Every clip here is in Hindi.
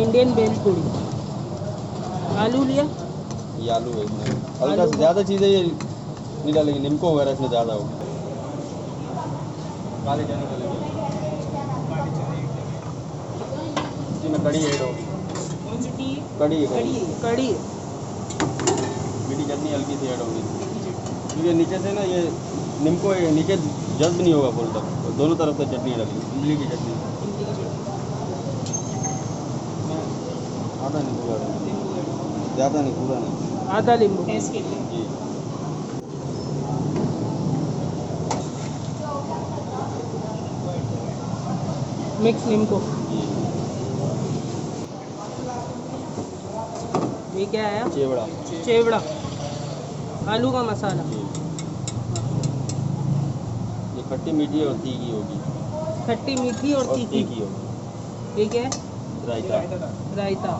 इंडियन बेल पूड़ी। आलू लिया? ये आलू है इसमें, हल्का ज़्यादा चीज़ें ये नहीं डालेंगे, निम्को वगैरह इसमें ज़्यादा होगी। काले चने डालेंगे, इसमें कड़ी ऐड होगी। कौन सी टी? कड़ी कड़ी। मीठी चटनी हल्की सी ऐड होगी, क्योंकि नीचे से ना ये निम्को नीचे जल्द नहीं होगा फुल तक, तो दोनों तरफ से चटनी डालेंगे, इमली की चटनी। आधा नहीं पूरा, ज़्यादा नहीं, पूरा नहीं, आधा नींबू। जी। मिक्स नींबू। जी। ये क्या है? चेवड़ा। चेवड़ा। आलू का मसाला। जी। ये खट्टी मीठी और तीखी होगी। खट्टी मीठी और तीखी होगी। ये क्या है? रायता। रायता।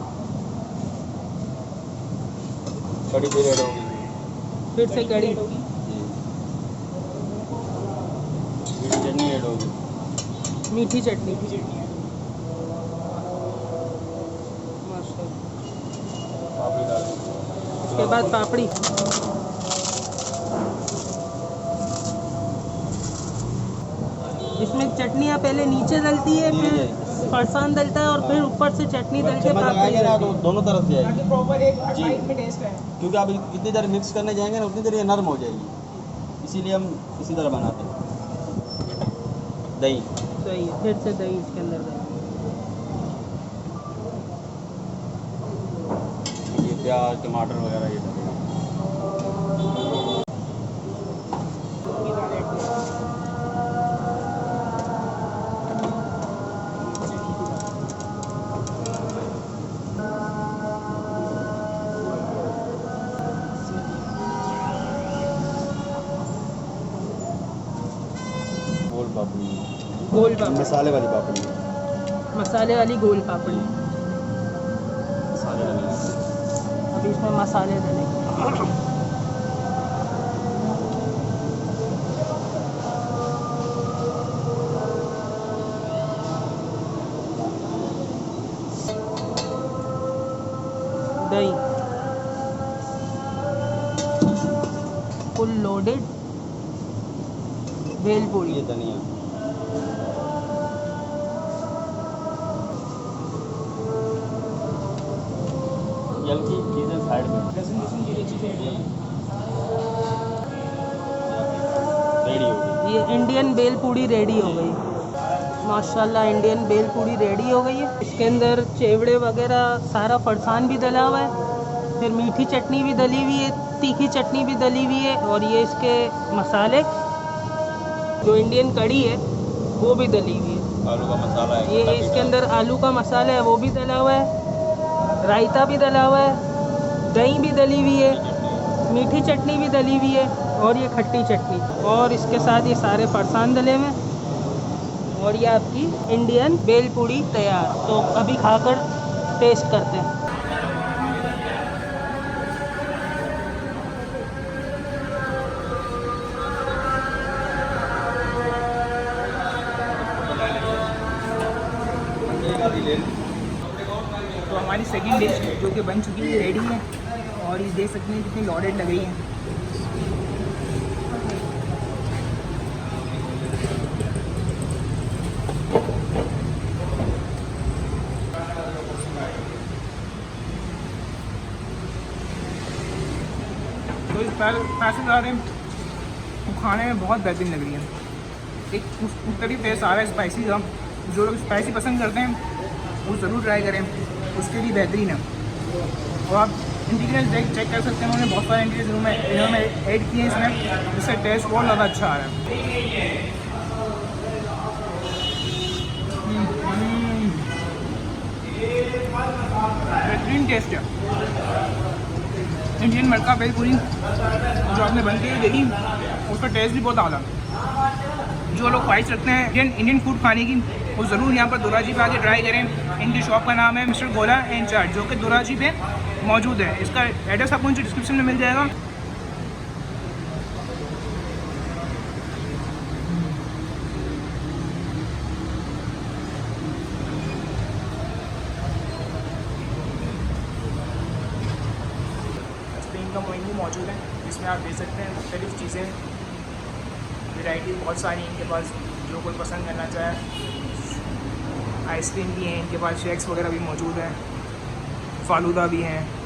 कड़ी फिर ऐड होगी। फिर से कड़ी। जी। मीठी चटनी ऐड होगी। मीठी चटनी। माशाल्लाह। पापड़ी डाल देंगे। उसके बाद पापड़ी। इसमें चटनियाँ पहले नीचे डलती है, फिर फरसान डलता है और फिर ऊपर से चटनी डल के पापड़ी ना, तो डलती है। दोनों तरफ से आएगी, प्रॉपर एक जी। बाइट में टेस्ट है। क्योंकि आप जितनी देर मिक्स करने जाएंगे ना उतनी देर ये नरम हो जाएगी, इसीलिए हम इसी तरह बनाते हैं। दही। दही, फिर से दही इसके अंदर दही। ये प्याज टमाटर वगैरह ये डालेंगे। गोल पापड़ी, गोल पापड़ी। मसाले वाली पापड़ी, मसाले वाली गोल पापड़ी। मसाले वाली। अभी इसमें मसाले डलेंगे। दही, फुल लोडेड भेल पूड़ी। ये धनिया, हल्की चीज़ें साइड में। रेडी हो गई। ये इंडियन बेल पूड़ी रेडी हो गई। माशाल्लाह, इंडियन बेल पूड़ी रेडी हो गई है। इसके अंदर चेवड़े वगैरह सारा फरसान भी डला हुआ है, फिर मीठी चटनी भी डली हुई है, तीखी चटनी भी डली हुई है, और ये इसके मसाले जो इंडियन कड़ी है वो भी डली हुई है। आलू का मसाला है, ये इसके अंदर आलू का मसाला है वो भी डला हुआ है, रायता भी डला हुआ है, दही भी डली हुई है, मीठी चटनी भी डली हुई है, और ये खट्टी चटनी, और इसके साथ ये सारे फरसान डले हुए हैं, और ये आपकी इंडियन बेल पूड़ी तैयार। तो अभी खाकर टेस्ट करते हैं। तो हमारी सेकंड डिश जो कि बन चुकी है, रेडी है, और ये देख सकते हैं कितनी लॉडेड लग रही है। तो इस पैसे बता दें तो खाने में बहुत बेहतरीन लग रही है। एक उस तरीके टेस्ट आ रहा है स्पाइसी का। जो लोग स्पाइसी पसंद करते हैं वो ज़रूर ट्राई करें, उसके लिए बेहतरीन है। और आप इंग्रीडियंट्स चेक कर सकते हैं, उन्होंने बहुत सारे इंग्रीडियंट्स इन्होंने ऐड किए हैं इसमें, जिससे टेस्ट बहुत ज़्यादा अच्छा आ रहा है। बेहतरीन टेस्ट है। इंडियन मटका बेल पूरी जो आपने बनती है देखी, उसका टेस्ट भी बहुत आला। जो लोग ख्वाहिश रखते हैं इंडियन फूड खाने की, वो ज़रूर यहाँ पर दुराजी पे आके ट्राई करें। इनकी शॉप का नाम है मिस्टर गोला एंड चाट, जो कि दुराजी पे मौजूद है। इसका एड्रेस आपको नीचे डिस्क्रिप्शन में मिल जाएगा। का मेन्यू मौजूद है, जिसमें आप देख सकते हैं मुख्तलिफ़ चीज़ें, वैरायटी बहुत सारी हैं इनके पास, जो कोई पसंद करना चाहे। आइसक्रीम भी हैं इनके पास, शेक्स वगैरह भी मौजूद हैं, फालूदा भी हैं।